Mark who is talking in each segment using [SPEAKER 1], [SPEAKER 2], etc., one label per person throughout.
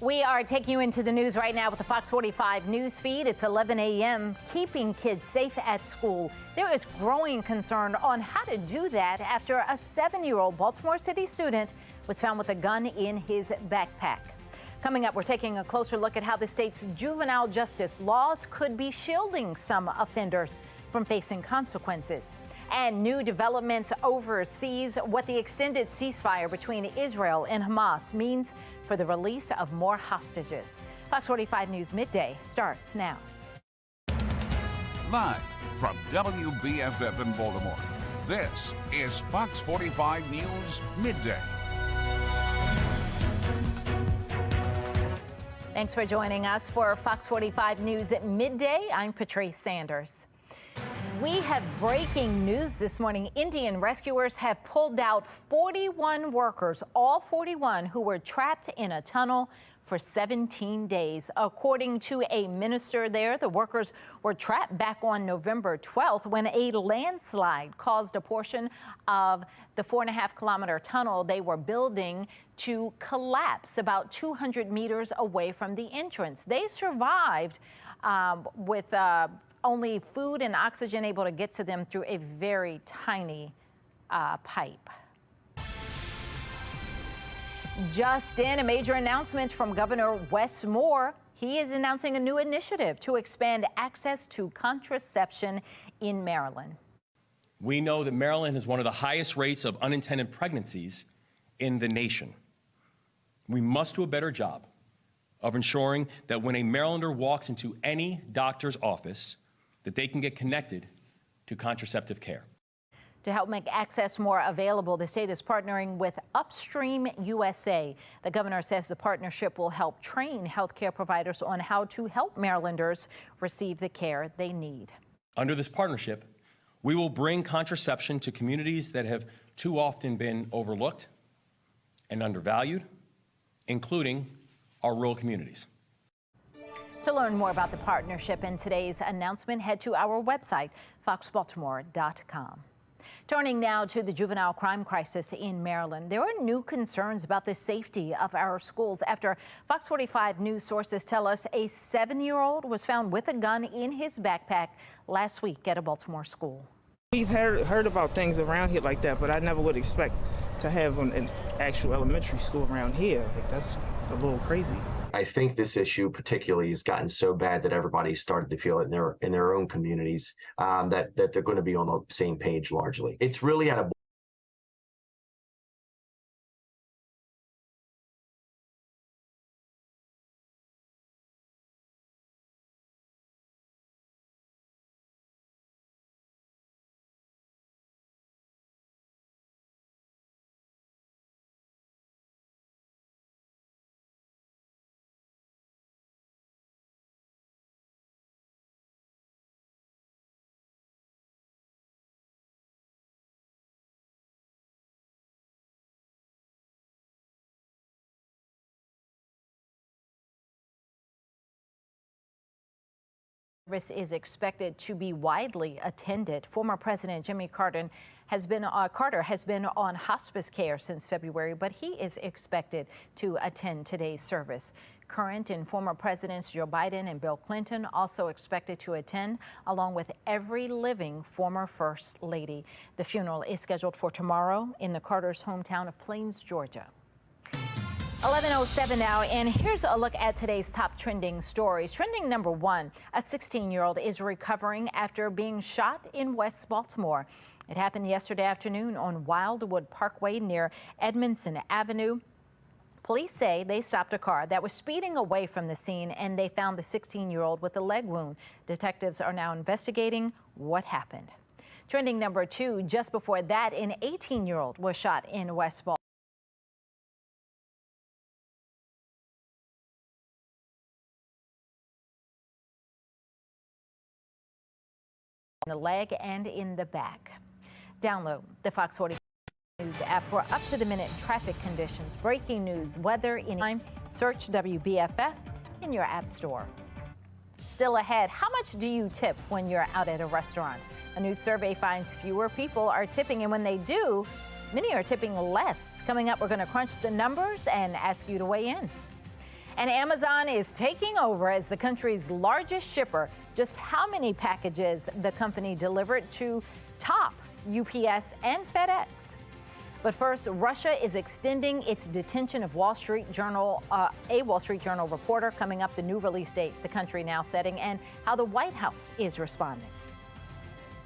[SPEAKER 1] We are taking you into the news right now with the Fox 45 news feed. It's 11 a.m. Keeping kids safe at school. There is growing concern on how to do that after a 7-year-old Baltimore City student was found with a gun in his backpack. Coming up, we're taking a closer look at how the state's juvenile justice laws could be shielding some offenders from facing consequences. And new developments overseas, what the extended ceasefire between Israel and Hamas means for the release of more hostages. Fox 45 News Midday starts now.
[SPEAKER 2] Live from WBFF in Baltimore, this is Fox 45 News Midday.
[SPEAKER 1] Thanks for joining us for Fox 45 News at Midday. I'm Patrice Sanders. We have breaking news this morning. Indian rescuers have pulled out 41 workers, all 41 who were trapped in a tunnel for 17 days. According to a minister there, the workers were trapped back on November 12th when a landslide caused a portion of the 4.5-kilometer tunnel they were building to collapse about 200 meters away from the entrance. They survived with only food and oxygen able to get to them through a very tiny pipe. Just in, a major announcement from Governor Wes Moore. He is announcing a new initiative to expand access to contraception in Maryland.
[SPEAKER 3] We know that Maryland has one of the highest rates of unintended pregnancies in the nation. We must do a better job of ensuring that when a Marylander walks into any doctor's office, that they can get connected to contraceptive care.
[SPEAKER 1] To help make access more available, the state is partnering with Upstream USA. The governor says the partnership will help train healthcare providers on how to help Marylanders receive the care they need.
[SPEAKER 3] Under this partnership, we will bring contraception to communities that have too often been overlooked and undervalued, including our rural communities.
[SPEAKER 1] To learn more about the partnership and today's announcement, head to our website, foxbaltimore.com. Turning now to the juvenile crime crisis in Maryland. There are new concerns about the safety of our schools after Fox 45 news sources tell us a 7-year-old was found with a gun in his backpack last week at a Baltimore school.
[SPEAKER 4] We've heard about things around here like that, but I never would expect to have an actual elementary school around here. Like, that's a little crazy.
[SPEAKER 5] I think this issue particularly has gotten so bad that everybody started to feel it in their own communities, that they're going to be on the same page largely. It's really at a
[SPEAKER 1] Service is expected to be widely attended. Former President Jimmy Carter has been on hospice care since February, but he is expected to attend today's service. Current and former presidents Joe Biden and Bill Clinton also expected to attend, along with every living former First Lady. The funeral is scheduled for tomorrow in the Carter's hometown of Plains, Georgia. 11:07 now, and here's a look at today's top trending stories. Trending number 1, a 16-year-old is recovering after being shot in West Baltimore. It happened yesterday afternoon on Wildwood Parkway near Edmondson Avenue. Police say they stopped a car that was speeding away from the scene, and they found the 16-year-old with a leg wound. Detectives are now investigating what happened. Trending number 2, just before that, an 18-year-old was shot in West Baltimore. In the leg and in the back. Download the Fox 45 News app for up-to-the-minute traffic conditions, breaking news, weather, anytime. Search WBFF in your app store. Still ahead, how much do you tip when you're out at a restaurant? A new survey finds fewer people are tipping, and when they do, many are tipping less. Coming up, we're going to crunch the numbers and ask you to weigh in. And Amazon is taking over as the country's largest shipper. Just how many packages the company delivered to top UPS and FedEx? But first, Russia is extending its detention of a Wall Street Journal reporter. Coming up, the new release date the country now setting and how the White House is responding.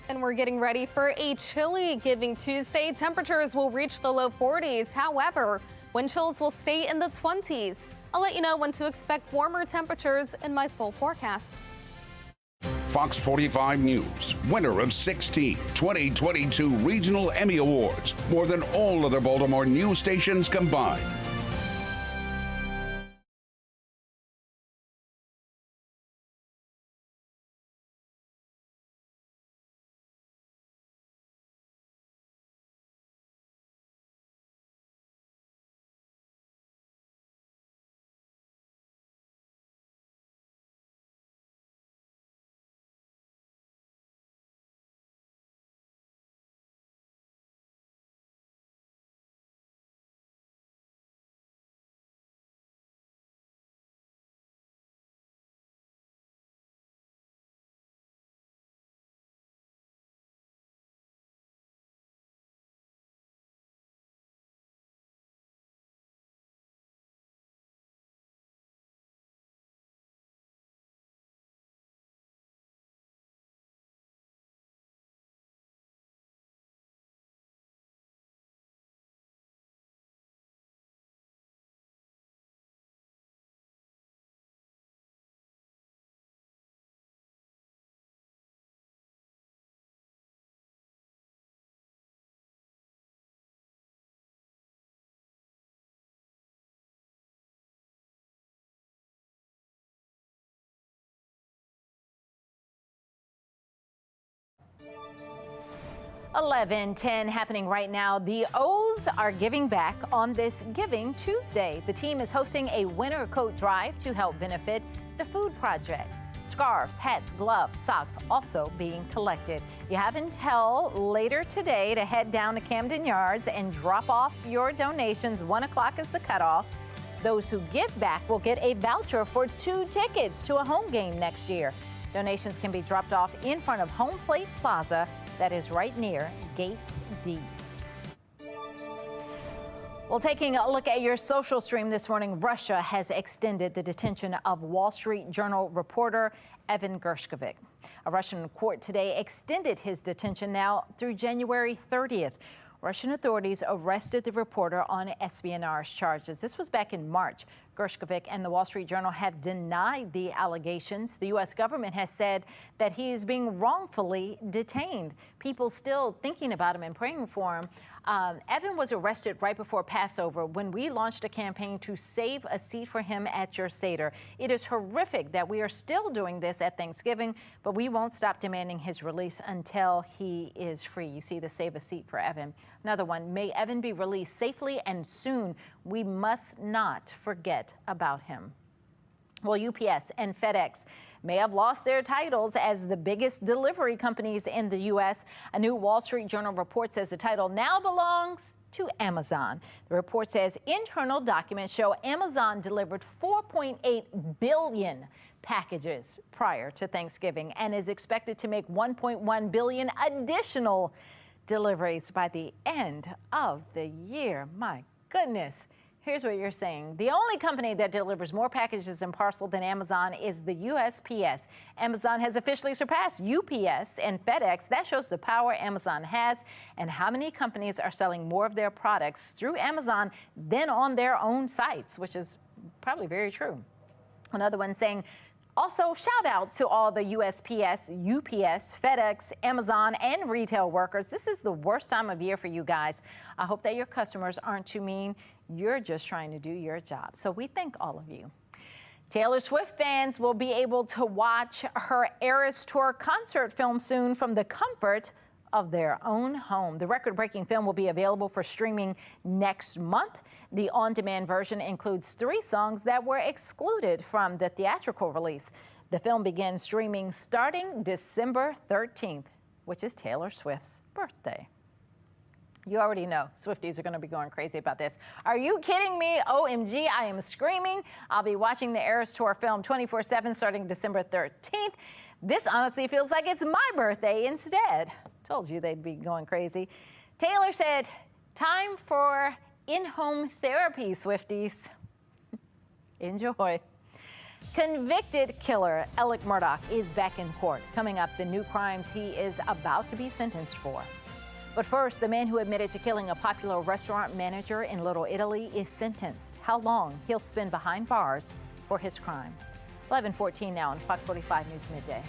[SPEAKER 6] And we're getting ready for a chilly Giving Tuesday. Temperatures will reach the low 40s. However, wind chills will stay in the 20s. I'll let you know when to expect warmer temperatures in my full forecast.
[SPEAKER 2] Fox 45 News, winner of 16 2022 Regional Emmy Awards, more than all other Baltimore news stations combined.
[SPEAKER 1] (11:10) happening right now. The O's are giving back on this Giving Tuesday. The team is hosting a winter coat drive to help benefit the Food Project. Scarves, hats, gloves, socks also being collected. You have until later today to head down to Camden Yards and drop off your donations. 1 o'clock is the cutoff. Those who give back will get a voucher for 2 tickets to a home game next year. Donations can be dropped off in front of Home Plate Plaza. That is right near Gate D. Well, taking a look at your social stream this morning, Russia has extended the detention of Wall Street Journal reporter Evan Gershkovich. A Russian court today extended his detention now through January 30th. Russian authorities arrested the reporter on espionage charges. This was back in March. Gershkovich and the Wall Street Journal have denied the allegations. The U.S. government has said that he is being wrongfully detained. People still thinking about him and praying for him. Evan was arrested right before Passover when we launched a campaign to save a seat for him at your Seder. It is horrific that we are still doing this at Thanksgiving, but we won't stop demanding his release until he is free. You see the Save a Seat for Evan. Another one, may Evan be released safely and soon. We must not forget about him. Well, UPS and FedEx may have lost their titles as the biggest delivery companies in the U.S. A new Wall Street Journal report says the title now belongs to Amazon. The report says internal documents show Amazon delivered 4.8 billion packages prior to Thanksgiving and is expected to make 1.1 billion additional deliveries by the end of the year. My goodness. Here's what you're saying. The only company that delivers more packages and parcel than Amazon is the USPS. Amazon has officially surpassed UPS and FedEx. That shows the power Amazon has and how many companies are selling more of their products through Amazon than on their own sites, which is probably very true. Another one saying, also, shout out to all the USPS, UPS, FedEx, Amazon, and retail workers. This is the worst time of year for you guys. I hope that your customers aren't too mean. You're just trying to do your job. So we thank all of you. Taylor Swift fans will be able to watch her Eras Tour concert film soon from the comfort of their own home. The record-breaking film will be available for streaming next month. The on-demand version includes 3 songs that were excluded from the theatrical release. The film begins streaming starting December 13th, which is Taylor Swift's birthday. You already know Swifties are going to be going crazy about this. Are you kidding me? OMG, I am screaming. I'll be watching the Eras Tour film 24/7 starting December 13th. This honestly feels like it's my birthday instead. Told you they'd be going crazy. Taylor said, time for in-home therapy, Swifties. Enjoy. Convicted killer Alec Murdaugh is back in court. Coming up, the new crimes he is about to be sentenced for. But first, the man who admitted to killing a popular restaurant manager in Little Italy is sentenced. How long he'll spend behind bars for his crime. 11:14 now on Fox 45 News Midday.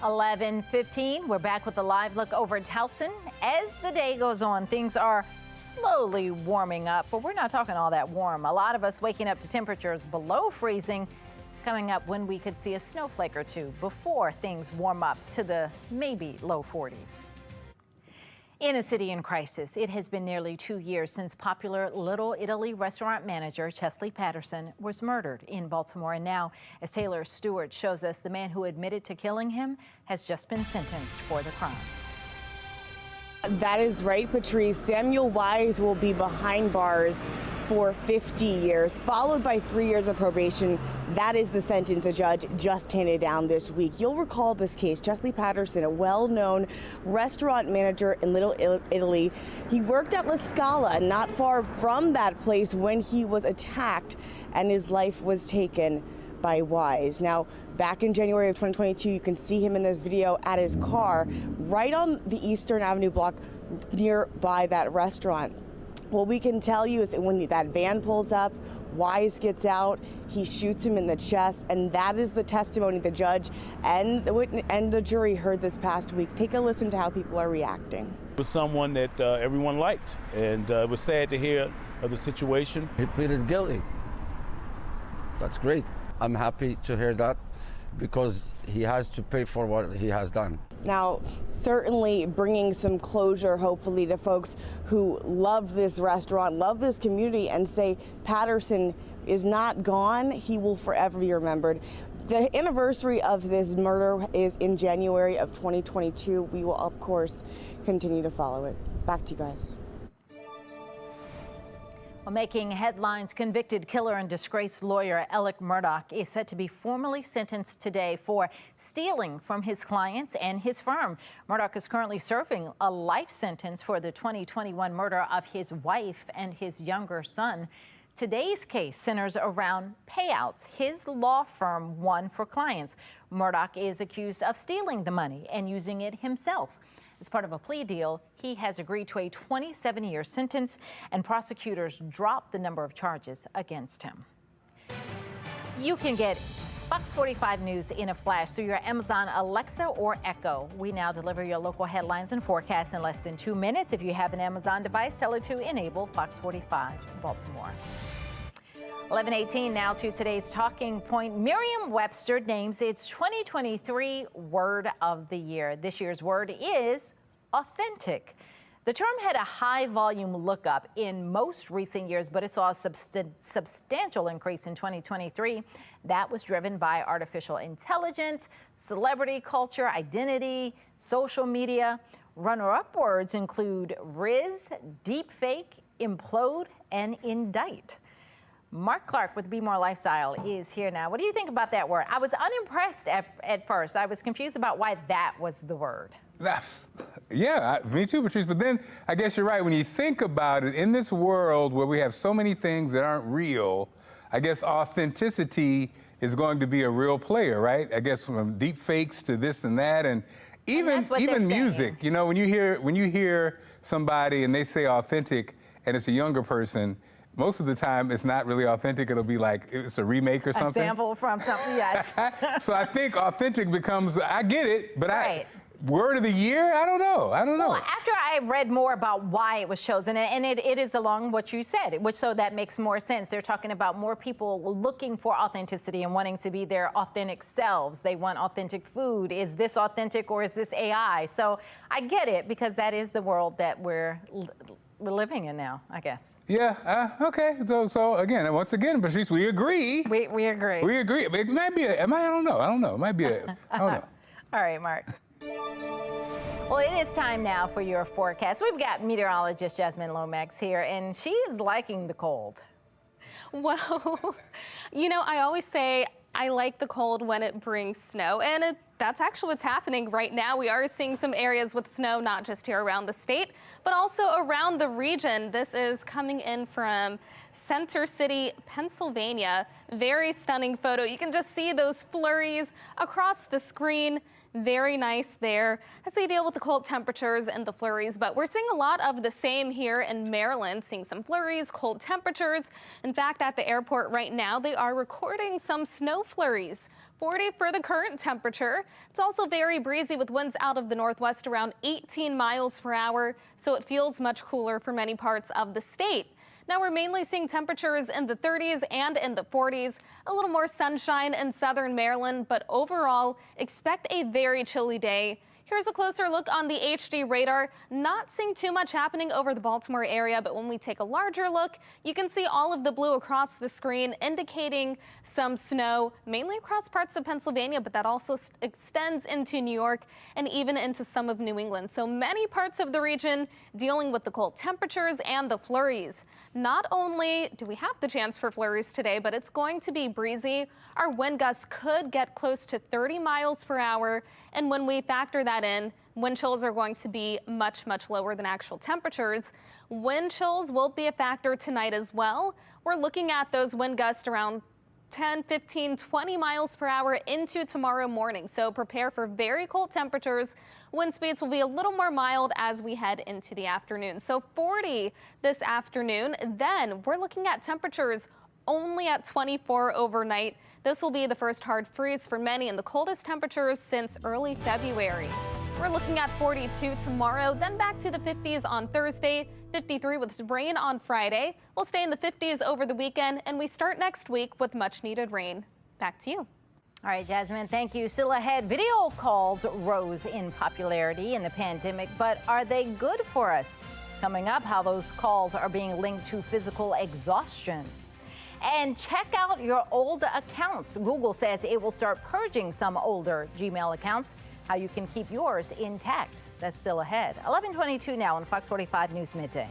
[SPEAKER 1] (11:15). We're back with a live look over at Towson. As the day goes on, things are slowly warming up, but we're not talking all that warm. A lot of us waking up to temperatures below freezing. Coming up when we could see a snowflake or two before things warm up to the maybe low 40s. In a city in crisis, it has been nearly 2 years since popular Little Italy restaurant manager Chesley Patterson was murdered in Baltimore. And now, as Taylor Stewart shows us, the man who admitted to killing him has just been sentenced for the crime.
[SPEAKER 7] That is right, Patrice. Samuel Wise will be behind bars for 50 years, followed by 3 years of probation. That is the sentence a judge just handed down this week. You'll recall this case. Chesley Patterson, a well-known restaurant manager in Little Italy. He worked at La Scala, not far from that place, when he was attacked and his life was taken by Wise. Now, back in January of 2022, you can see him in this video at his car right on the Eastern Avenue block nearby that restaurant. What we can tell you is that when that van pulls up, Wise gets out, he shoots him in the chest, and that is the testimony the judge and the jury heard this past week. Take a listen to how people are reacting.
[SPEAKER 8] It was someone that everyone liked, and it was sad to hear of the situation.
[SPEAKER 9] He pleaded guilty. That's great. I'm happy to hear that because he has to pay for what he has done.
[SPEAKER 7] Now, certainly bringing some closure, hopefully, to folks who love this restaurant, love this community, and say Patterson is not gone. He will forever be remembered. The anniversary of this murder is in January of 2022. We will, of course, continue to follow it. Back to you guys.
[SPEAKER 1] Well, making headlines, convicted killer and disgraced lawyer Alec Murdaugh is set to be formally sentenced today for stealing from his clients and his firm. Murdaugh is currently serving a life sentence for the 2021 murder of his wife and his younger son. Today's case centers around payouts his law firm won for clients. Murdaugh is accused of stealing the money and using it himself. As part of a plea deal, he has agreed to a 27-year sentence, and prosecutors dropped the number of charges against him. You can get Fox 45 News in a flash through your Amazon Alexa or Echo. We now deliver your local headlines and forecasts in less than 2 minutes. If you have an Amazon device, tell it to enable Fox 45 Baltimore. 11:18 now to today's talking point. Merriam-Webster names its 2023 word of the year. This year's word is authentic. The term had a high volume lookup in most recent years, but it saw a substantial increase in 2023. That was driven by artificial intelligence, celebrity culture, identity, social media. Runner-up words include Riz, deepfake, implode, and indict. Mark Clark with Be More Lifestyle is here now. What do you think about that word? I was unimpressed at first. I was confused about why that was the word.
[SPEAKER 10] Yeah, me too, Patrice. But then I guess you're right. When you think about it, in this world where we have so many things that aren't real, I guess authenticity is going to be a real player, right? I guess from deep fakes to this and that, and even music. You know, when you hear somebody and they say authentic, and it's a younger person, most of the time it's not really authentic. It'll be like it's a remake or something.
[SPEAKER 1] A sample from something, yes.
[SPEAKER 10] So I think authentic becomes, I get it, but
[SPEAKER 1] right.
[SPEAKER 10] Word of the year? I don't know.
[SPEAKER 1] Well, after I read more about why it was chosen, and it is along what you said, so that makes more sense. They're talking about more people looking for authenticity and wanting to be their authentic selves. They want authentic food. Is this authentic or is this AI? So I get it, because that is the world that we're living in now, I guess.
[SPEAKER 10] Yeah, okay. So again, once again, Patrice, we agree.
[SPEAKER 1] We agree.
[SPEAKER 10] We agree. It might be I don't know. It might be I don't know.
[SPEAKER 1] All right, Mark. Well, it is time now for your forecast. We've got meteorologist Jasmine Lomax here, and she is liking the cold.
[SPEAKER 6] Well, you know, I always say I like the cold when it brings snow, and that's actually what's happening right now. We are seeing some areas with snow, not just here around the state, but also around the region. This is coming in from Center City, Pennsylvania. Very stunning photo. You can just see those flurries across the screen. Very nice there as they deal with the cold temperatures and the flurries, but we're seeing a lot of the same here in Maryland, seeing some flurries, cold temperatures. In fact, at the airport right now, they are recording some snow flurries. 40 for the current temperature. It's also very breezy with winds out of the northwest around 18 miles per hour, so it feels much cooler for many parts of the state. Now we're mainly seeing temperatures in the 30s and in the 40s, a little more sunshine in southern Maryland, but overall expect a very chilly day. Here's a closer look on the HD radar. Not seeing too much happening over the Baltimore area, but when we take a larger look, you can see all of the blue across the screen indicating some snow, mainly across parts of Pennsylvania, but that also extends into New York and even into some of New England. So many parts of the region dealing with the cold temperatures and the flurries. Not only do we have the chance for flurries today, but it's going to be breezy. Our wind gusts could get close to 30 miles per hour. And when we factor that in, wind chills are going to be much, much lower than actual temperatures. Wind chills will be a factor tonight as well. We're looking at those wind gusts around 10, 15, 20 miles per hour into tomorrow morning. So prepare for very cold temperatures. Wind speeds will be a little more mild as we head into the afternoon. So 40 this afternoon. Then we're looking at temperatures only at 24 overnight. This will be the first hard freeze for many and the coldest temperatures since early February. We're looking at 42 tomorrow, then back to the 50s on Thursday, 53 with rain on Friday. We'll stay in the 50s over the weekend, and we start next week with much needed rain. Back to you.
[SPEAKER 1] All right, Jasmine, thank you. Still ahead, video calls rose in popularity in the pandemic, but are they good for us? Coming up, how those calls are being linked to physical exhaustion. And check out your old accounts. Google says it will start purging some older Gmail accounts. How you can keep yours intact. That's still ahead. 11:22 now on Fox 45 News Midday.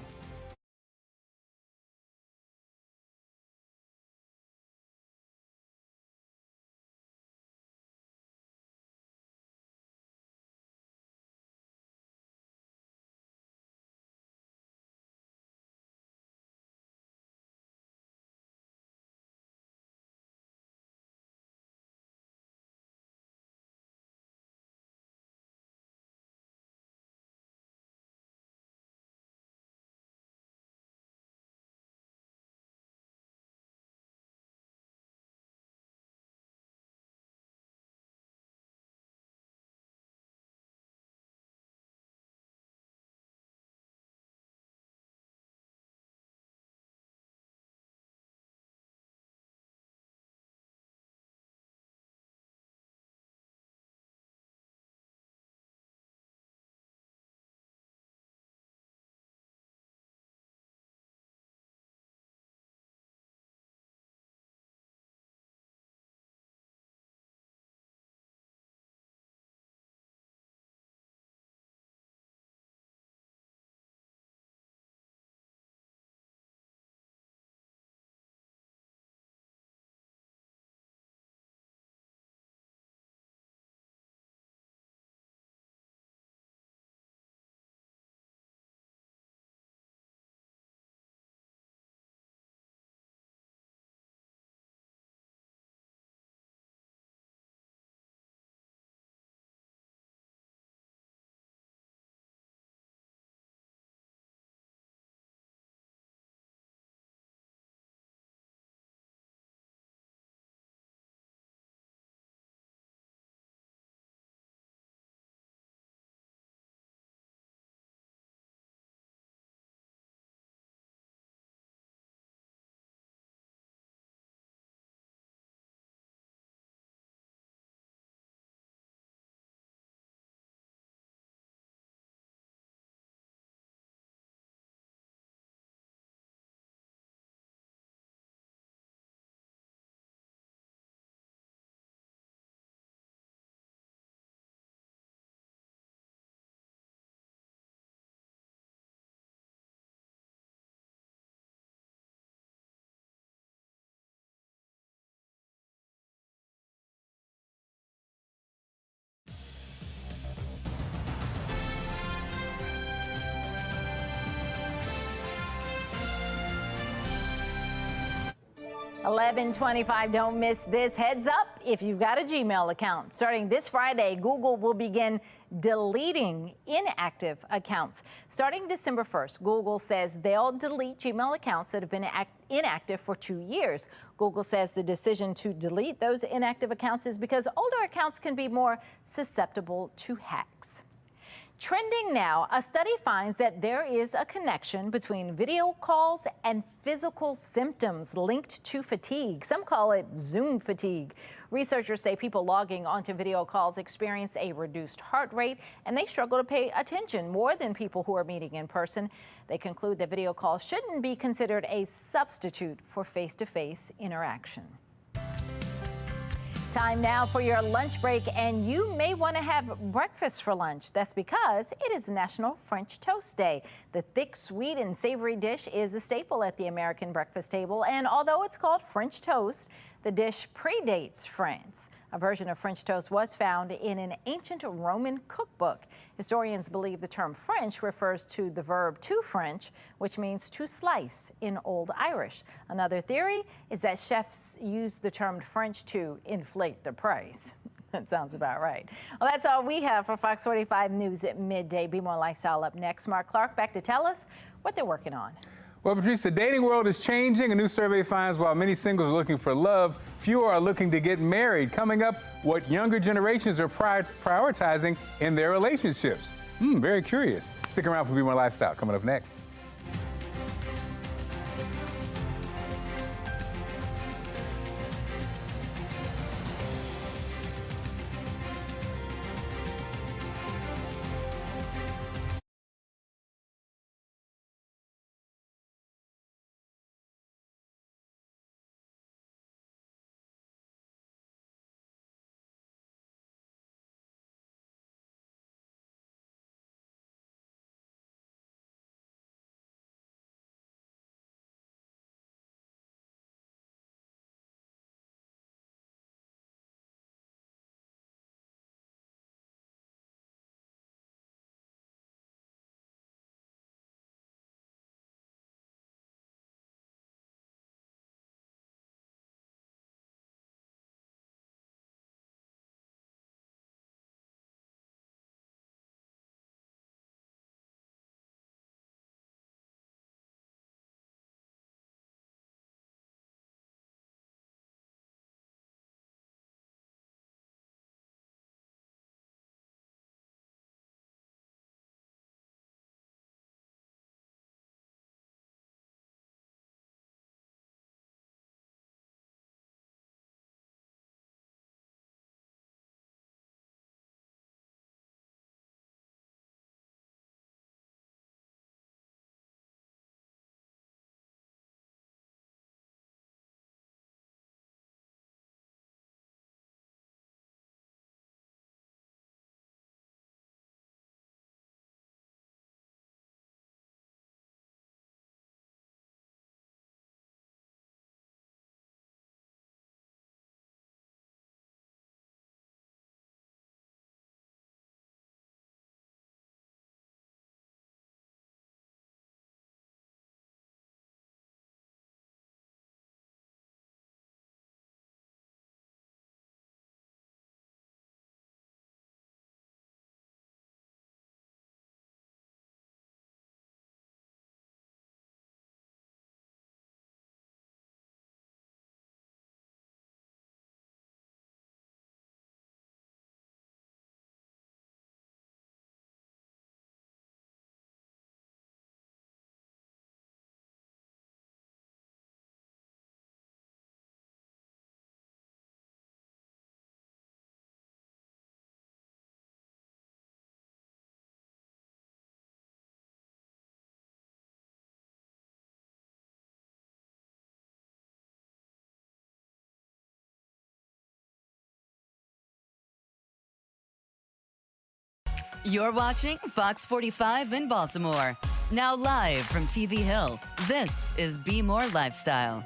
[SPEAKER 1] 11:25. Don't miss this. Heads up if you've got a Gmail account. Starting this Friday, Google will begin deleting inactive accounts. Starting December 1st, Google says they'll delete Gmail accounts that have been inactive for 2 years. Google says the decision to delete those inactive accounts is because older accounts can be more susceptible to hacks. Trending now, a study finds that there is a connection between video calls and physical symptoms linked to fatigue. Some call it Zoom fatigue. Researchers say people logging onto video calls experience a reduced heart rate and they struggle to pay attention more than people who are meeting in person. They conclude that video calls shouldn't be considered a substitute for face-to-face interaction. Time now for your lunch break, and you may want to have breakfast for lunch. That's because it is National French Toast Day. The thick, sweet, and savory dish is a staple at the American breakfast table, and although it's called French toast, the dish predates France. A version of French toast was found in an ancient Roman cookbook. Historians believe the term French refers to the verb to French, which means to slice in Old Irish. Another theory is that chefs used the term French to inflate the price. That sounds about right. Well, that's all we have for Fox 45 News at midday. Be More Lifestyle up next. Mark Clark back to tell us what they're working on.
[SPEAKER 10] Well, Patrice, the dating world is changing. A new survey finds while many singles are looking for love, fewer are looking to get married. Coming up, what younger generations are prioritizing in their relationships. Very curious. Stick around for Be More Lifestyle. Coming up next.
[SPEAKER 11] You're watching Fox 45 in Baltimore. Now live from TV Hill, this is Be More Lifestyle.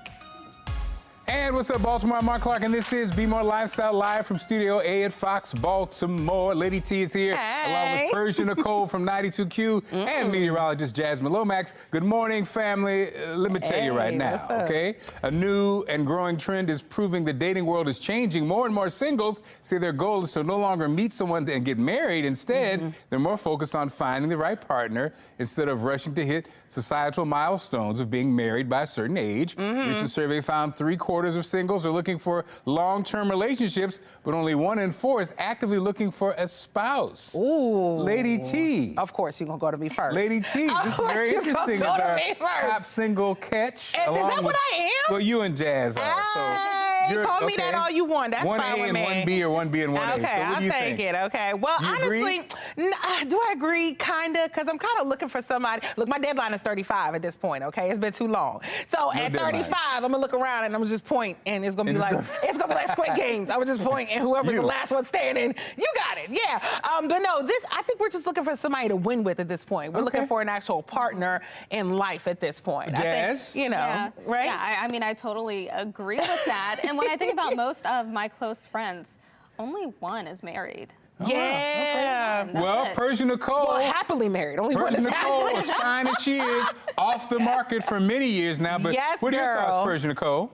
[SPEAKER 10] And what's up, Baltimore? I'm Mark Clark, and this is Be More Lifestyle live from Studio A at Fox Baltimore. Lady T is here, along with Persia Nicole from 92Q and meteorologist Jasmine Lomax. Good morning, family. Let me tell you right now, okay? A new and growing trend is proving the dating world is changing. More and more singles say their goal is to no longer meet someone and get married. Instead, they're more focused on finding the right partner instead of rushing to hit societal milestones of being married by a certain age. Recent survey found 3/4 of singles are looking for long-term relationships, but only 1 in 4 is actively looking for a spouse.
[SPEAKER 12] Ooh.
[SPEAKER 10] Lady T.
[SPEAKER 12] Of course, you're going to go to me first.
[SPEAKER 10] Lady T, this is very interesting.
[SPEAKER 12] Go to
[SPEAKER 10] Our
[SPEAKER 12] me first.
[SPEAKER 10] top single catch.
[SPEAKER 12] Is that what I am?
[SPEAKER 10] Well, you and Jazz are. So
[SPEAKER 12] call me that all you want. That's
[SPEAKER 10] one
[SPEAKER 12] fine
[SPEAKER 10] A
[SPEAKER 12] with
[SPEAKER 10] and
[SPEAKER 12] me.
[SPEAKER 10] 1B or 1B and 1A.
[SPEAKER 12] Okay,
[SPEAKER 10] So what
[SPEAKER 12] I'll
[SPEAKER 10] do you
[SPEAKER 12] take
[SPEAKER 10] think?
[SPEAKER 12] it. Okay. Well,
[SPEAKER 10] You
[SPEAKER 12] honestly,
[SPEAKER 10] agree?
[SPEAKER 12] do I agree? Kinda, because I'm kind of looking for somebody. Look, my deadline is 35 at this point. Okay, it's been too long. So at 35, I'm gonna look around and I'm gonna just point, and it's gonna be like Squid Games. I would just point, and whoever's the last one standing, you got it. Yeah. But no, I think we're just looking for somebody to win with at this point. We're looking for an actual partner in life at this point.
[SPEAKER 10] Jazz?
[SPEAKER 12] I think, right?
[SPEAKER 6] Yeah, I mean, I totally agree with that. And when I think about most of my close friends, only one is married.
[SPEAKER 12] Yeah.
[SPEAKER 10] Well, Persia Nicole.
[SPEAKER 12] Well, happily married. Only one
[SPEAKER 10] Persia
[SPEAKER 12] is
[SPEAKER 10] Nicole,
[SPEAKER 12] happily.
[SPEAKER 10] as fine as she is, off the market for many years now. But
[SPEAKER 12] Yes,
[SPEAKER 10] what are your
[SPEAKER 12] girl.
[SPEAKER 10] thoughts, Persia Nicole?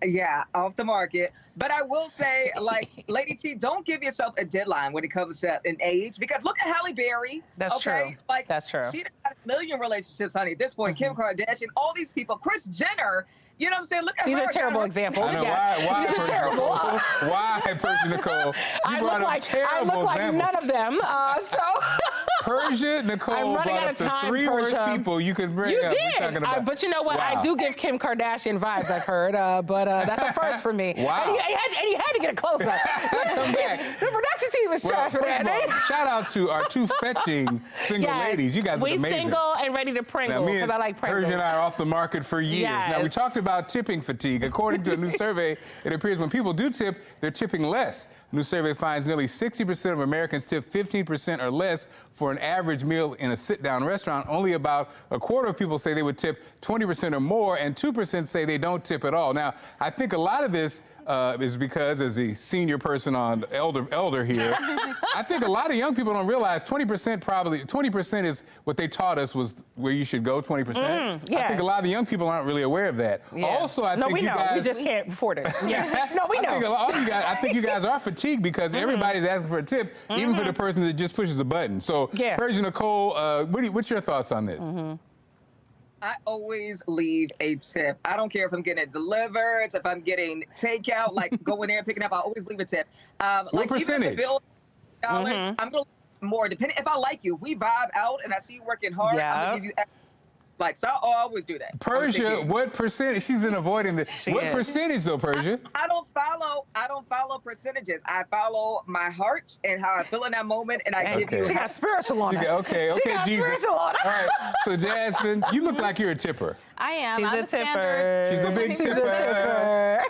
[SPEAKER 13] Yeah, off the market. But I will say, like, Lady T, don't give yourself a deadline when it comes to an age, because look at Halle Berry.
[SPEAKER 12] That's true.
[SPEAKER 13] Like,
[SPEAKER 12] That's true.
[SPEAKER 13] She had a million relationships, honey. At this point, Kim Kardashian, all these people, Kris Jenner. You know what I'm saying? Look at
[SPEAKER 12] These
[SPEAKER 13] her.
[SPEAKER 12] are terrible examples.
[SPEAKER 10] I know,
[SPEAKER 12] Yes.
[SPEAKER 10] why
[SPEAKER 12] These are
[SPEAKER 10] Persia
[SPEAKER 12] terrible.
[SPEAKER 10] Nicole? Why Persia Nicole?
[SPEAKER 12] I look like none of them.
[SPEAKER 10] Persia Nicole
[SPEAKER 12] I'm running
[SPEAKER 10] brought
[SPEAKER 12] out
[SPEAKER 10] up
[SPEAKER 12] of
[SPEAKER 10] the
[SPEAKER 12] time,
[SPEAKER 10] 3 worst
[SPEAKER 12] Persia.
[SPEAKER 10] people you could bring
[SPEAKER 12] You
[SPEAKER 10] up.
[SPEAKER 12] did.
[SPEAKER 10] We're talking about.
[SPEAKER 12] But you know what?
[SPEAKER 10] Wow.
[SPEAKER 12] I do give Kim Kardashian vibes, I've heard. But that's a first for me.
[SPEAKER 10] Wow.
[SPEAKER 12] And you had to get a close up.
[SPEAKER 10] Come back.
[SPEAKER 12] The production team is trash for
[SPEAKER 10] first
[SPEAKER 12] that.
[SPEAKER 10] of all, shout out to our 2 fetching single ladies. You guys are amazing.
[SPEAKER 12] We single and ready to Pringle, because I like Pringles.
[SPEAKER 10] Persia and I are off the market for years.
[SPEAKER 12] Yes.
[SPEAKER 10] Now, we talked about tipping fatigue. According to a new survey, it appears when people do tip, they're tipping less. A new survey finds nearly 60% of Americans tip 15% or less for an average meal in a sit-down restaurant. Only about a quarter of people say they would tip 20% or more, and 2% say they don't tip at all. Now, I think a lot of this is because, as a senior person on elder here, I think a lot of young people don't realize 20% is what they taught us was where you should go, 20%.
[SPEAKER 12] yeah.
[SPEAKER 10] I think a lot of the young people aren't really aware of that.
[SPEAKER 12] Yeah.
[SPEAKER 10] Also, I
[SPEAKER 12] no,
[SPEAKER 10] think
[SPEAKER 12] we
[SPEAKER 10] you
[SPEAKER 12] know.
[SPEAKER 10] guys...
[SPEAKER 12] We just can't afford it. Yeah. No, we know.
[SPEAKER 10] I think you guys are fatigued because everybody's asking for a tip, even for the person that just pushes a button. So, Persia Nicole, what's your thoughts on this?
[SPEAKER 13] I always leave a tip. I don't care if I'm getting it delivered, if I'm getting takeout, like going there and picking up, I always leave a tip.
[SPEAKER 10] What percentage?
[SPEAKER 13] Even if the bill $, I'm going to more. Depending if I like you, we vibe out and I see you working hard, I'm going to give you so I always do that.
[SPEAKER 10] Persia, what percentage? She's been avoiding the. What percentage though, Persia?
[SPEAKER 13] I don't follow percentages. I follow my heart and how I feel in that moment, and I give you.
[SPEAKER 12] She got spiritual on her.
[SPEAKER 10] Okay,
[SPEAKER 12] She got
[SPEAKER 10] Jesus.
[SPEAKER 12] spiritual on her.
[SPEAKER 10] All right, so Jasmine, you look like you're a tipper.
[SPEAKER 6] I am.
[SPEAKER 12] She's
[SPEAKER 6] I'm
[SPEAKER 12] a tipper.
[SPEAKER 6] standard.
[SPEAKER 10] She's a big
[SPEAKER 12] She's a
[SPEAKER 10] tipper.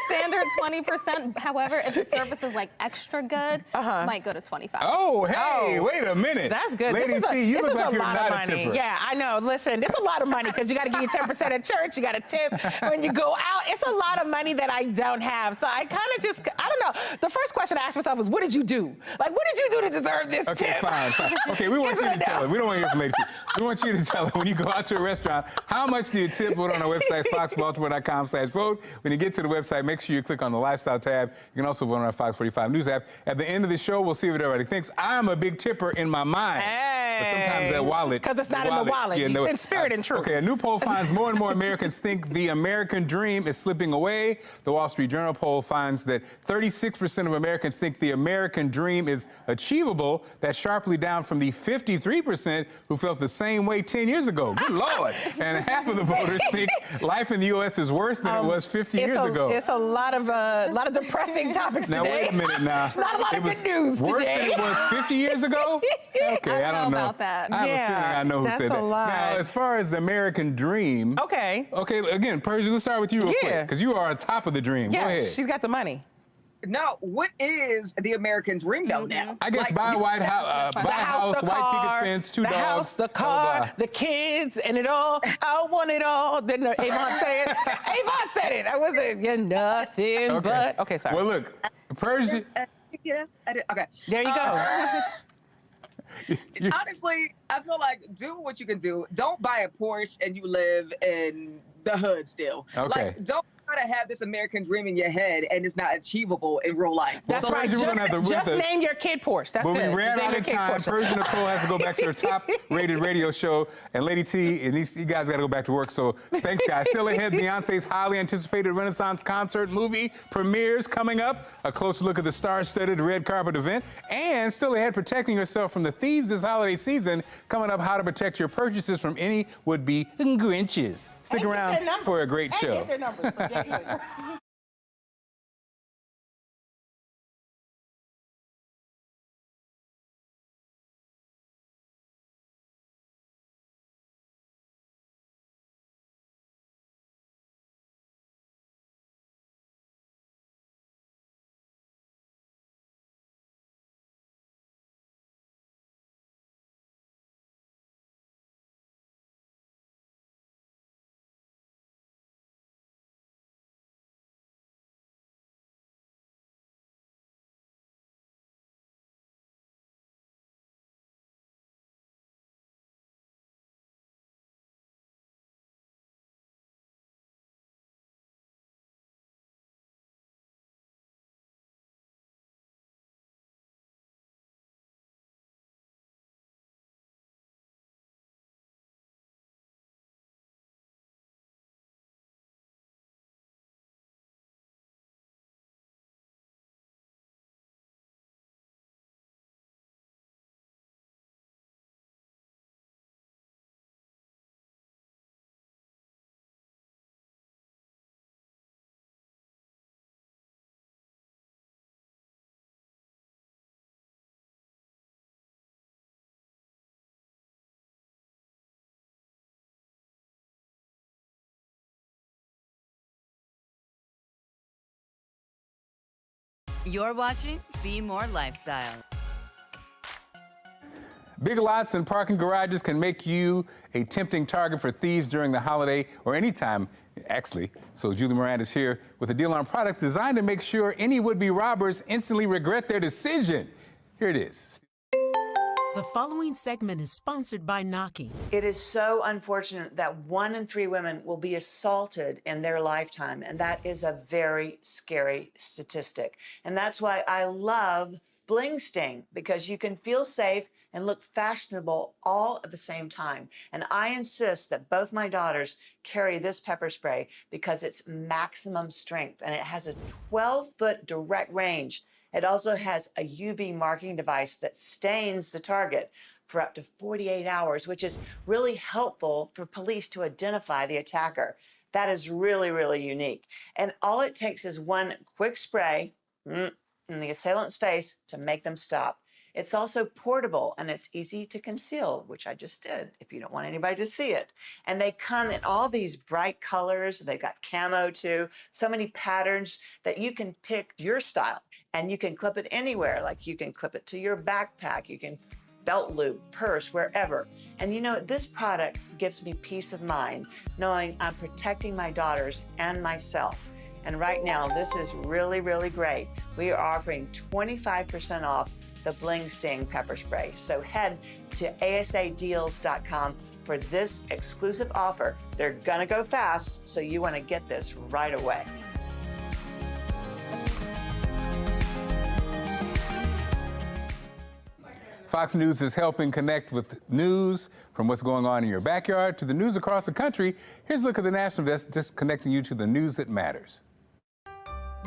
[SPEAKER 6] Standard 20%. However, if the service is like extra good, might go to 25.
[SPEAKER 10] Oh, hey, wait a minute.
[SPEAKER 12] That's good.
[SPEAKER 10] Lady T, you look like you're
[SPEAKER 12] lot
[SPEAKER 10] not
[SPEAKER 12] of
[SPEAKER 10] a
[SPEAKER 12] money.
[SPEAKER 10] tipper.
[SPEAKER 12] Yeah, I know. Listen, it's a lot of money because you got to give you 10% at church. You got to tip when you go out. It's a lot of money that I don't have. So I kind of just, I don't know. The first question I asked myself was, what did you do? Like, what did you do to deserve this tip?
[SPEAKER 10] Fine. Okay, we want you to tell her. We don't want to hear from Lady T. We want you to tell her when you go out to a restaurant, how much do you tip? Vote on our website, foxbaltimore.com/vote. When you get to the website, make sure you click on the Lifestyle tab. You can also vote on our Fox 45 News app. At the end of the show, we'll see what everybody thinks. I'm a big tipper in my mind. But sometimes that wallet.
[SPEAKER 12] Because it's not in the wallet.
[SPEAKER 10] Yeah,
[SPEAKER 12] It's in spirit and truth.
[SPEAKER 10] Okay, a new poll finds more and more Americans think the American dream is slipping away. The Wall Street Journal poll finds that 36% of Americans think the American dream is achievable. That's sharply down from the 53% who felt the same way 10 years ago. Good Lord. And half of the voters think life in the U.S. is worse than it was 50 years ago.
[SPEAKER 12] It's a lot of depressing topics
[SPEAKER 10] now,
[SPEAKER 12] today.
[SPEAKER 10] Now, wait a minute now.
[SPEAKER 12] Not a lot of good news
[SPEAKER 10] worse
[SPEAKER 12] today.
[SPEAKER 10] than it was 50 years ago? Okay, I don't know.
[SPEAKER 6] About that.
[SPEAKER 10] I have a feeling I know who said that.
[SPEAKER 12] Lot.
[SPEAKER 10] Now, as far as the American dream.
[SPEAKER 12] Okay,
[SPEAKER 10] again, Persia, let's start with you real quick, because you are on top of the dream.
[SPEAKER 12] Yes,
[SPEAKER 10] Go ahead.
[SPEAKER 12] she's got the money.
[SPEAKER 13] No, what is the American dream though now?
[SPEAKER 10] I guess buy a white house, white picket fence, 2 dogs.
[SPEAKER 12] The house, the car, the kids, and it all. I want it all. Didn't Avon say it? Avon said it. I wasn't. You're nothing but. Okay, sorry.
[SPEAKER 10] Well, look, Persian.
[SPEAKER 13] Yeah, I did. Okay.
[SPEAKER 12] There you go.
[SPEAKER 13] Honestly, I feel like do what you can do. Don't buy a Porsche and you live in the hood still.
[SPEAKER 10] Okay.
[SPEAKER 13] Like, don't try to have this American dream in your head and it's not achievable in real life.
[SPEAKER 12] That's right. Just name your kid Porsche. That's good.
[SPEAKER 10] We ran out of time. Persian Nicole has to go back to her top-rated radio show, and Lady T, and you guys got to go back to work. So thanks, guys. Still ahead, Beyonce's highly anticipated Renaissance concert movie premieres coming up. A closer look at the star-studded red carpet event, and still ahead, protecting yourself from the thieves this holiday season. Coming up, how to protect your purchases from any would-be Grinches. Stick around for a great show.
[SPEAKER 11] You're watching Be More Lifestyle.
[SPEAKER 10] Big lots and parking garages can make you a tempting target for thieves during the holiday or anytime, actually. So Julie Miranda's here with a deal on products designed to make sure any would-be robbers instantly regret their decision. Here it is.
[SPEAKER 14] The following segment is sponsored by Knocking.
[SPEAKER 15] It is so unfortunate that 1 in 3 women will be assaulted in their lifetime, and that is a very scary statistic. And that's why I love Bling Sting, because you can feel safe and look fashionable all at the same time. And I insist that both my daughters carry this pepper spray because it's maximum strength, and it has a 12-foot direct range. It also has a UV marking device that stains the target for up to 48 hours, which is really helpful for police to identify the attacker. That is really, really unique. And all it takes is one quick spray in the assailant's face to make them stop. It's also portable and it's easy to conceal, which I just did if you don't want anybody to see it. And they come in all these bright colors. They got camo too, so many patterns that you can pick your style. And you can clip it anywhere, like you can clip it to your backpack, you can belt loop, purse, wherever. And you know, this product gives me peace of mind knowing I'm protecting my daughters and myself. And right now, this is really, really great. We are offering 25% off the Bling Sting pepper spray. So head to asadeals.com for this exclusive offer. They're gonna go fast, so you wanna get this right away.
[SPEAKER 10] Fox News is helping connect with news from what's going on in your backyard to the news across the country. Here's a look at the National Desk, just connecting you to the news that matters.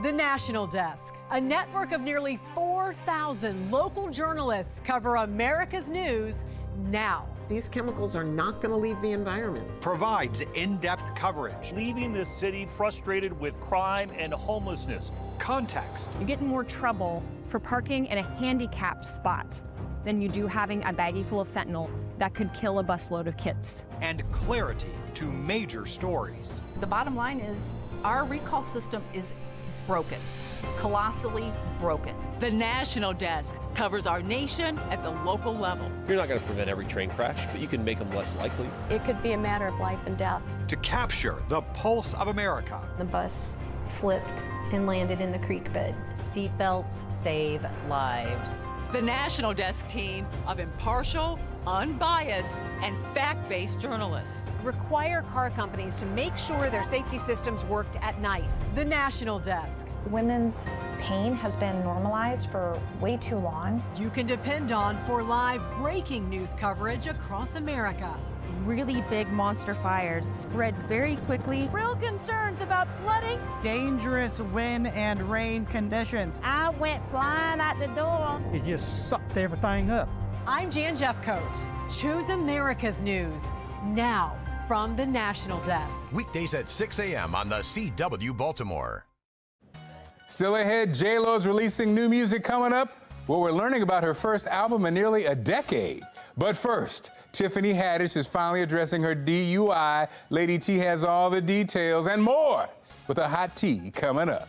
[SPEAKER 14] The National Desk, a network of nearly 4,000 local journalists cover America's news now.
[SPEAKER 16] These chemicals are not going to leave the environment.
[SPEAKER 17] Provides in-depth coverage.
[SPEAKER 18] Leaving this city frustrated with crime and homelessness.
[SPEAKER 17] Context.
[SPEAKER 19] You get in more trouble for parking in a handicapped spot than you do having a baggie full of fentanyl that could kill a busload of kids.
[SPEAKER 17] And clarity to major stories.
[SPEAKER 20] The bottom line is our recall system is broken.
[SPEAKER 14] colossally broken. The National Desk covers our nation at the local level.
[SPEAKER 20] You're not going to prevent every train crash, but you can make them less likely.
[SPEAKER 21] It could be a matter of life and death.
[SPEAKER 17] To capture the pulse of America.
[SPEAKER 21] The bus flipped and landed in the creek bed.
[SPEAKER 14] Seatbelts save lives. The National Desk team of impartial, unbiased, and fact-based journalists
[SPEAKER 22] require car companies to make sure their safety systems worked at night.
[SPEAKER 14] The National Desk.
[SPEAKER 21] Women's pain has been normalized for way too long.
[SPEAKER 14] You can depend on for live breaking news coverage across America.
[SPEAKER 19] Really big monster fires spread very quickly.
[SPEAKER 22] Real concerns about flooding.
[SPEAKER 23] Dangerous wind and rain conditions.
[SPEAKER 24] I went flying out the door.
[SPEAKER 23] It just sucked everything up.
[SPEAKER 14] I'm Jan Jeffcoat. Choose America's News now from the National Desk.
[SPEAKER 25] Weekdays at 6 a.m. on the CW Baltimore.
[SPEAKER 10] Still ahead, J-Lo's releasing new music coming up. Well, we're learning about her first album in nearly a decade. But first, Tiffany Haddish is finally addressing her DUI. Lady T has all the details and more with a hot tea coming up.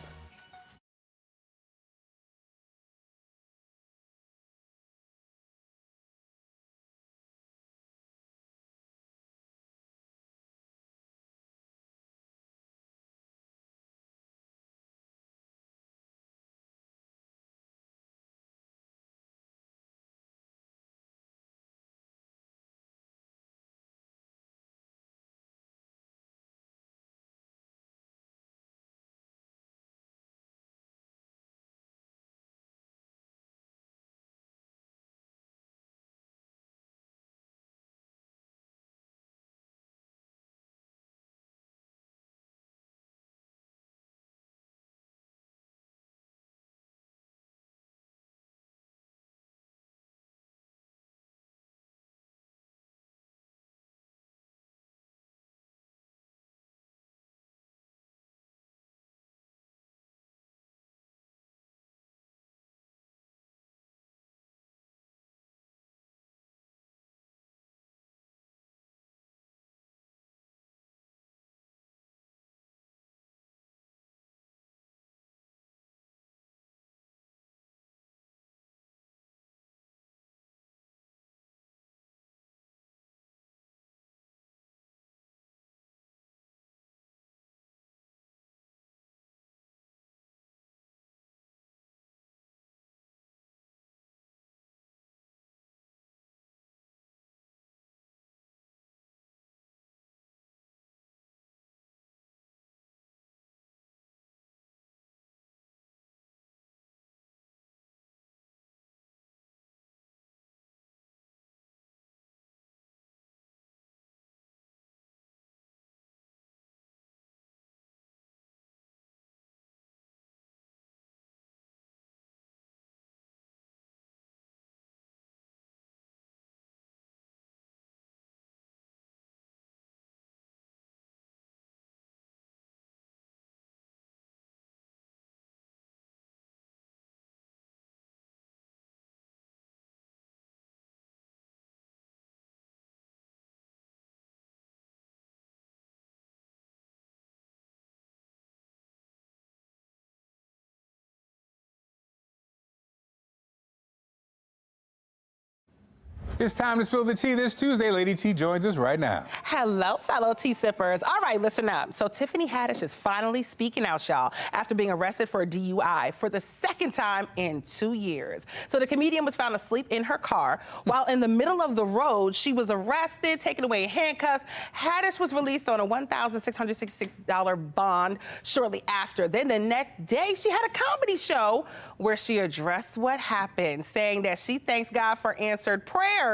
[SPEAKER 10] It's time to spill the tea this Tuesday. Lady T joins us right now.
[SPEAKER 12] Hello, fellow tea sippers. All right, listen up. So Tiffany Haddish is finally speaking out, y'all, after being arrested for a DUI for the second time in 2 years. So the comedian was found asleep in her car while in the middle of the road. She was arrested, taken away in handcuffs. Haddish was released on a $1,666 bond shortly after. Then the next day, she had a comedy show where she addressed what happened, saying that she thanks God for answered prayers.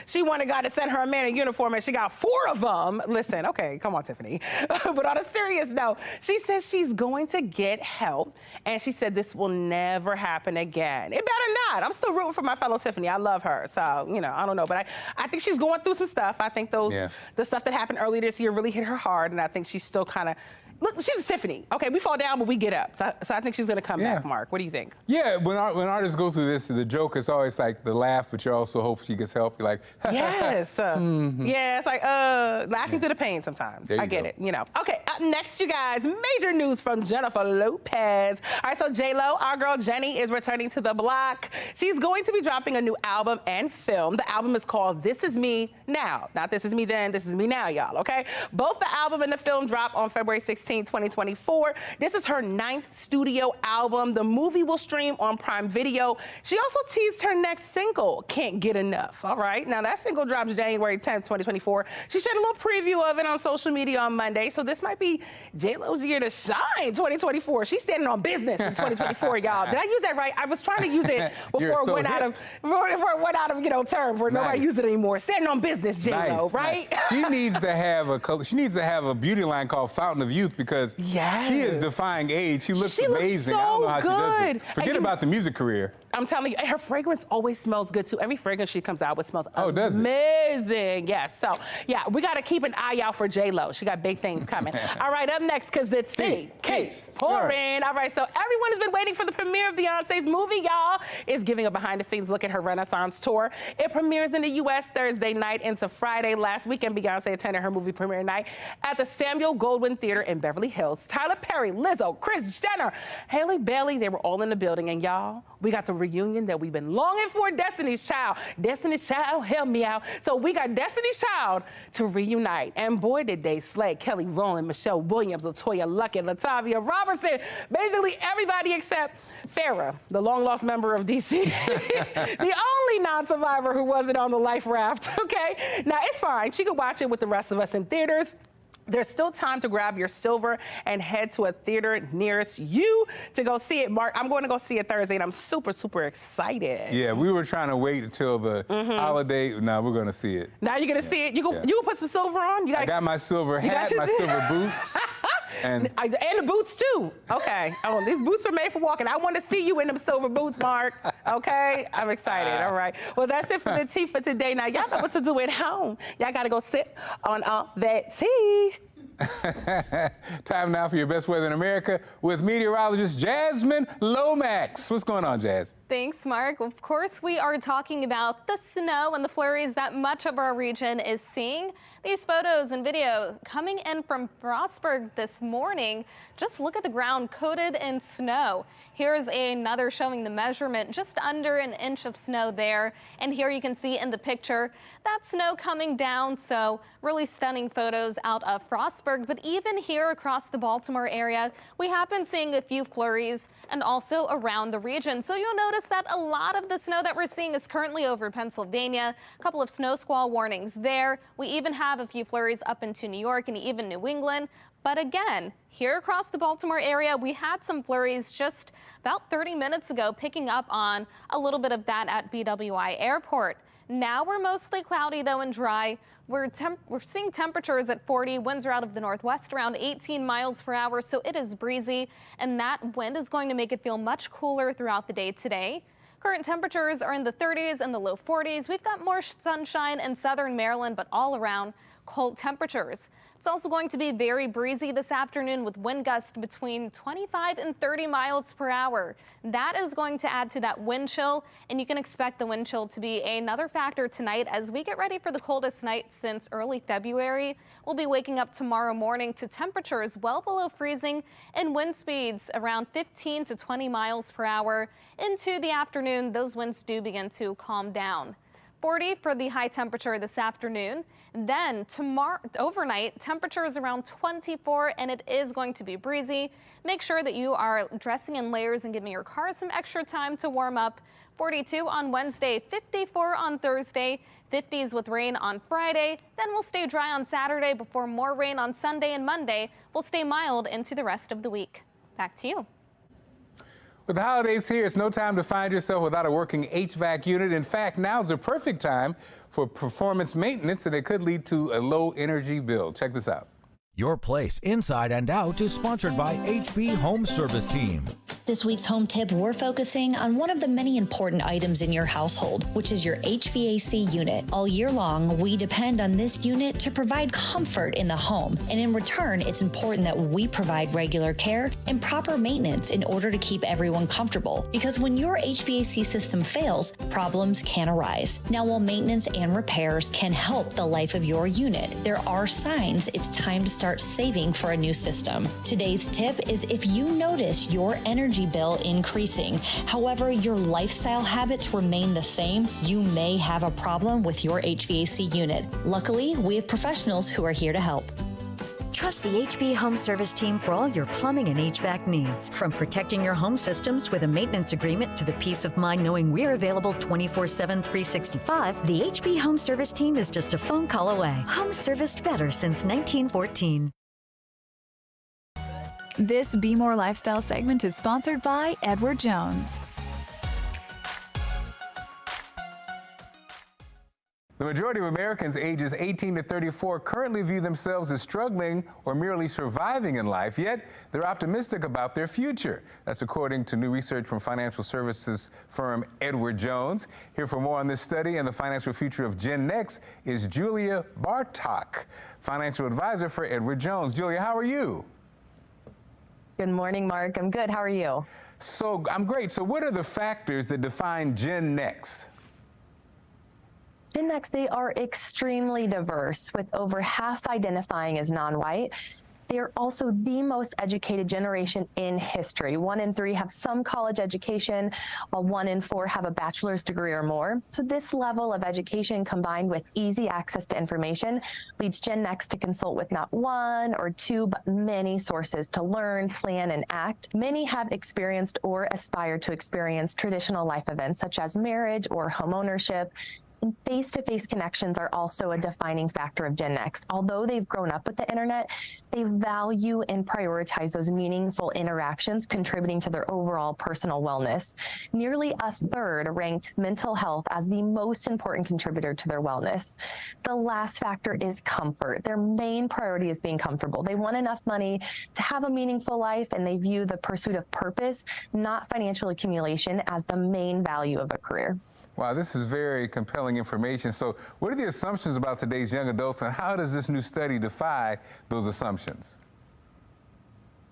[SPEAKER 12] She wanted God to send her a man in uniform, and she got 4 of them. Listen, okay, come on, Tiffany. But on a serious note, she says she's going to get help, and she said this will never happen again. It better not. I'm still rooting for my fellow Tiffany. I love her. So, you know, I don't know. But I think she's going through some stuff. I think the stuff that happened earlier this year really hit her hard, and I think she's still kind of Look, she's a symphony. Okay, we fall down, but we get up. So I think she's going to come back, Mark. What do you think?
[SPEAKER 10] Yeah, when artists go through this, the joke is always like the laugh, but you also hope she gets help. You're like,
[SPEAKER 12] yes. Yeah, it's like laughing through the pain sometimes. I get it, you know. Okay, up next, you guys, major news from Jennifer Lopez. All right, so J-Lo, our girl Jenny, is returning to the block. She's going to be dropping a new album and film. The album is called This Is Me Now. Not This Is Me Then, This Is Me Now, y'all, okay? Both the album and the film drop on February 16, 2024. This is her 9th studio album. The movie will stream on Prime Video. She also teased her next single, Can't Get Enough. All right, now that single drops January 10th, 2024. She shared a little preview of it on social media on Monday, so this might be J-Lo's year to shine, 2024. She's standing on business in 2024, y'all. Did I use that right? I was trying to use it before it went out of, you know, term where nobody uses it anymore. Standing on business, J-Lo, right?
[SPEAKER 10] She needs to have a beauty line called Fountain of Youth because she is defying age. She looks amazing.
[SPEAKER 12] So
[SPEAKER 10] I don't know how
[SPEAKER 12] good.
[SPEAKER 10] she does it. Forget about the music career.
[SPEAKER 12] I'm telling you, her fragrance always smells good too. Every fragrance she comes out with smells
[SPEAKER 10] does it?
[SPEAKER 12] amazing. Yes. So yeah, we got to keep an eye out for J-Lo. She got big things coming. All right, up next, because the tea keeps pouring. All right, so everyone has been waiting for the premiere of Beyonce's movie, y'all. Is giving a behind-the-scenes look at her Renaissance tour. It premieres in the U.S. Thursday night into Friday. Last weekend, Beyonce attended her movie premiere night at the Samuel Goldwyn Theater in Beverly Hills. Tyler Perry, Lizzo, Kris Jenner, Halle Bailey, they were all in the building. And y'all, we got the reunion that we've been longing for, Destiny's Child. Destiny's Child, help me out. So we got Destiny's Child to reunite. And boy, did they slay. Kelly Rowland, Michelle Williams, LaToya Luckett, Latavia Robertson, basically everybody except Farrah, the long-lost member of DC. The only non-survivor who wasn't on the life raft, okay? Now, it's fine. She could watch it with the rest of us in theaters. There's still time to grab your silver and head to a theater nearest you to go see it. Mark, I'm going to go see it Thursday, and I'm super, super excited.
[SPEAKER 10] Yeah, we were trying to wait until the holiday. Now we're going to see it.
[SPEAKER 12] Now you're going to see it? You can put some silver on?
[SPEAKER 10] I got my silver hat, my silver boots. And
[SPEAKER 12] the boots, too. Okay. Oh, these boots are made for walking. I want to see you in them silver boots, Mark. Okay? I'm excited. All right. Well, that's it for the tea for today. Now, y'all know what to do at home. Y'all got to go sit on that tea.
[SPEAKER 10] Time now for your best weather in America with meteorologist Jasmine Lomax. What's going on, Jazz?
[SPEAKER 6] Thanks, Mark. Of course, we are talking about the snow and the flurries that much of our region is seeing. These photos and video coming in from Frostburg this morning. Just look at the ground coated in snow. Here's another showing the measurement, just under an inch of snow there. And here you can see in the picture that snow coming down. So really stunning photos out of Frostburg. But even here across the Baltimore area, we have been seeing a few flurries and also around the region. So you'll notice that a lot of the snow that we're seeing is currently over Pennsylvania. A couple of snow squall warnings there. We even have a few flurries up into New York and even New England. But again, here across the Baltimore area, we had some flurries just about 30 minutes ago, picking up on a little bit of that at BWI Airport. Now we're mostly cloudy, though, and dry. We're seeing temperatures at 40. Winds are out of the northwest around 18 miles per hour, so it is breezy, and that wind is going to make it feel much cooler throughout the day today. Current temperatures are in the 30s and the low 40s. We've got more sunshine in southern Maryland, but all around cold temperatures. It's also going to be very breezy this afternoon with wind gusts between 25 and 30 miles per hour. That is going to add to that wind chill, and you can expect the wind chill to be another factor tonight as we get ready for the coldest night since early February. We'll be waking up tomorrow morning to temperatures well below freezing and wind speeds around 15 to 20 miles per hour. Into the afternoon, those winds do begin to calm down. 40 for the high temperature this afternoon. Then tomorrow overnight, temperatures around 24, and it is going to be breezy. Make sure that you are dressing in layers and giving your car some extra time to warm up. 42 on Wednesday, 54 on Thursday, 50s with rain on Friday. Then we'll stay dry on Saturday before more rain on Sunday and Monday. We'll stay mild into the rest of the week. Back to you.
[SPEAKER 10] With the holidays here, it's no time to find yourself without a working HVAC unit. In fact, now's the perfect time for performance maintenance, and it could lead to a low energy bill. Check this out.
[SPEAKER 2] Your Place Inside and Out is sponsored by HB Home Service Team. This week's home tip, we're focusing on one of the many important items in your household, which is your HVAC unit. All year long, we depend on this unit to provide comfort in the home, and in return, it's important that we provide regular care and proper maintenance in order to keep everyone comfortable. Because when your HVAC system fails, problems can arise. Now, while maintenance and repairs can help the life of your unit, there are signs it's time to start saving for a new system. Today's tip is if you notice your energy bill increasing, however, your lifestyle habits remain the same, you may have a problem with your HVAC unit. Luckily, we have professionals who are here to help.
[SPEAKER 3] Trust the HB Home Service team for all your plumbing and HVAC needs. From protecting your home systems with a maintenance agreement to the peace of mind knowing we're available 24/7, 365, the HB Home Service team is just a phone call away. Home serviced better since 1914.
[SPEAKER 4] This Be More Lifestyle segment is sponsored by Edward Jones.
[SPEAKER 10] The majority of Americans ages 18 to 34 currently view themselves as struggling or merely surviving in life, yet they're optimistic about their future. That's according to new research from financial services firm Edward Jones. Here for more on this study and the financial future of Gen Next is Julia Bartok, financial advisor for Edward Jones. Julia, how are you?
[SPEAKER 5] Good morning, Mark. I'm good. How are you?
[SPEAKER 10] So I'm great. So what are the factors that define Gen Next?
[SPEAKER 5] Gen Next, they are extremely diverse, with over half identifying as non-white. They are also the most educated generation in history. 1 in 3 have some college education, while 1 in 4 have a bachelor's degree or more. So this level of education combined with easy access to information leads Gen Next to consult with not 1 or 2, but many sources to learn, plan, and act. Many have experienced or aspire to experience traditional life events such as marriage or homeownership. And face-to-face connections are also a defining factor of Gen Next. Although they've grown up with the internet, they value and prioritize those meaningful interactions, contributing to their overall personal wellness. Nearly a third ranked mental health as the most important contributor to their wellness. The last factor is comfort. Their main priority is being comfortable. They want enough money to have a meaningful life, and they view the pursuit of purpose, not financial accumulation, as the main value of a career.
[SPEAKER 10] Wow, this is very compelling information. So what are the assumptions about today's young adults, and how does this new study defy those assumptions?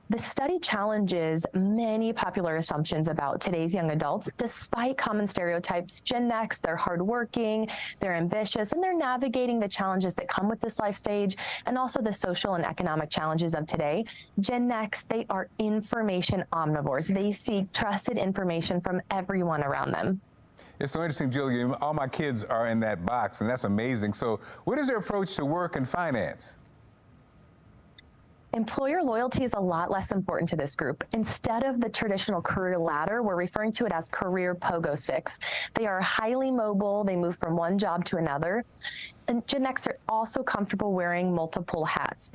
[SPEAKER 5] The study challenges many popular assumptions about today's young adults. Despite common stereotypes, Gen Next, they're hardworking, they're ambitious, and they're navigating the challenges that come with this life stage and also the social and economic challenges of today. Gen Next, they are information omnivores. They seek trusted information from everyone around them.
[SPEAKER 10] It's so interesting, Julia. All my kids are in that box, and that's amazing. So what is their approach to work and finance?
[SPEAKER 5] Employer loyalty is a lot less important to this group. Instead of the traditional career ladder, we're referring to it as career pogo sticks. They are highly mobile. They move from one job to another. And Gen Next are also comfortable wearing multiple hats.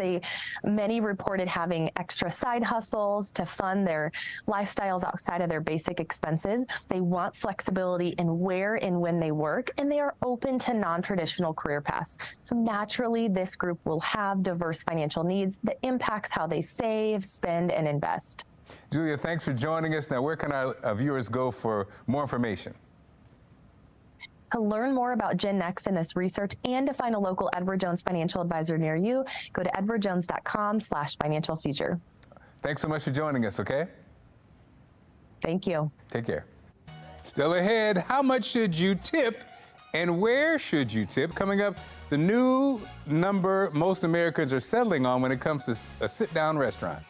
[SPEAKER 5] Many reported having extra side hustles to fund their lifestyles outside of their basic expenses. They want flexibility in where and when they work, and they are open to non-traditional career paths. So naturally, this group will have diverse financial needs that impacts how they save, spend, and invest.
[SPEAKER 10] Julia, thanks for joining us. Now, where can our viewers go for more information?
[SPEAKER 5] To learn more about Gen Next and this research and to find a local Edward Jones financial advisor near you, go to edwardjones.com/financial future.
[SPEAKER 10] Thanks so much for joining us, okay?
[SPEAKER 5] Thank you.
[SPEAKER 10] Take care. Still ahead, how much should you tip and where should you tip? Coming up, the new number most Americans are settling on when it comes to a sit-down restaurant.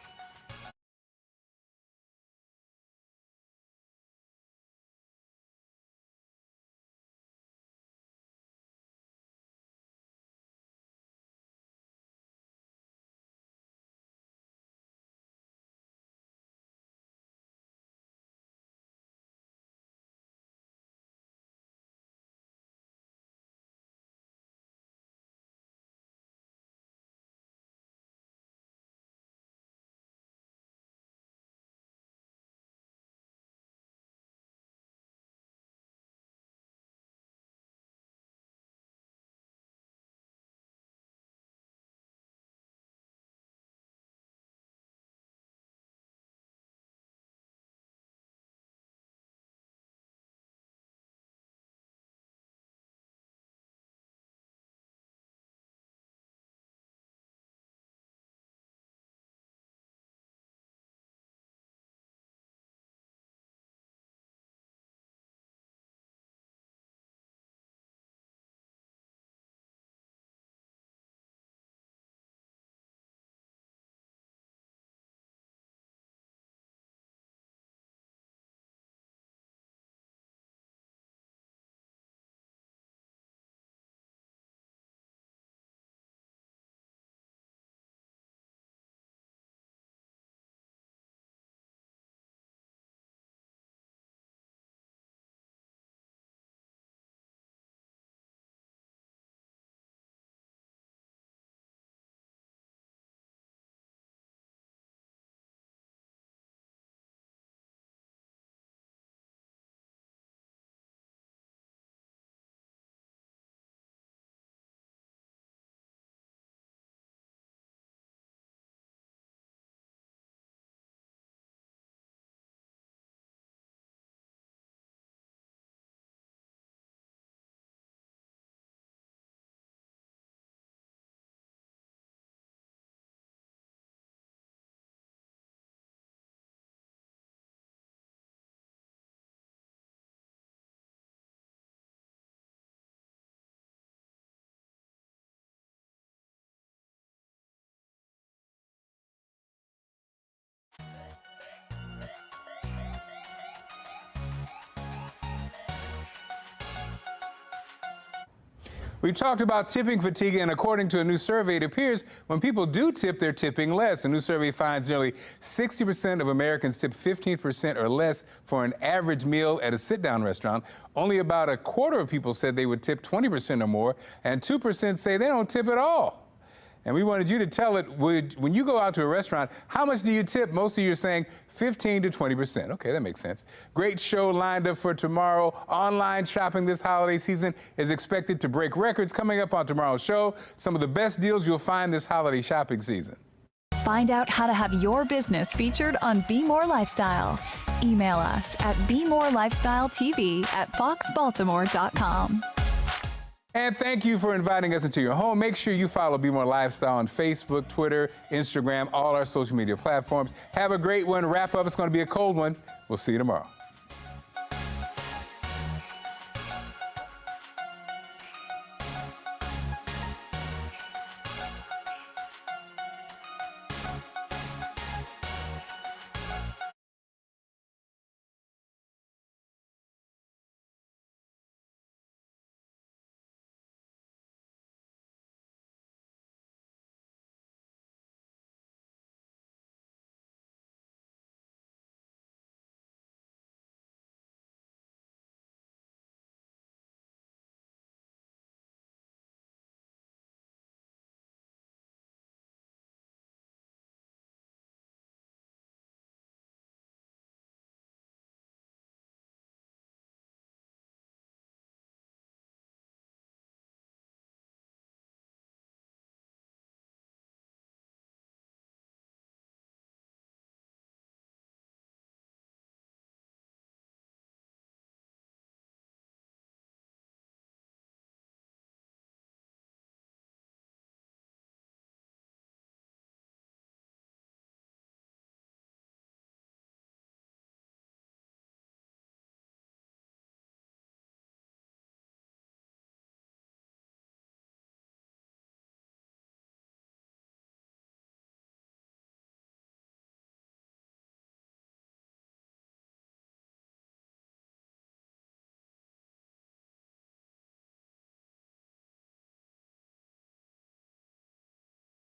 [SPEAKER 10] We talked about tipping fatigue, and according to a new survey, it appears when people do tip, they're tipping less. A new survey finds nearly 60% of Americans tip 15% or less for an average meal at a sit-down restaurant. Only about a quarter of people said they would tip 20% or more, and 2% say they don't tip at all. And we wanted you to tell it, when you go out to a restaurant, how much do you tip? Most of you are saying 15 to 20%. Okay, that makes sense. Great show lined up for tomorrow. Online shopping this holiday season is expected to break records. Coming up on tomorrow's show, some of the best deals you'll find this holiday shopping season.
[SPEAKER 4] Find out how to have your business featured on Be More Lifestyle. Email us at BeMoreLifestyleTV@foxbaltimore.com.
[SPEAKER 10] And thank you for inviting us into your home. Make sure you follow Be More Lifestyle on Facebook, Twitter, Instagram, all our social media platforms. Have a great one. Wrap up. It's going to be a cold one. We'll see you tomorrow.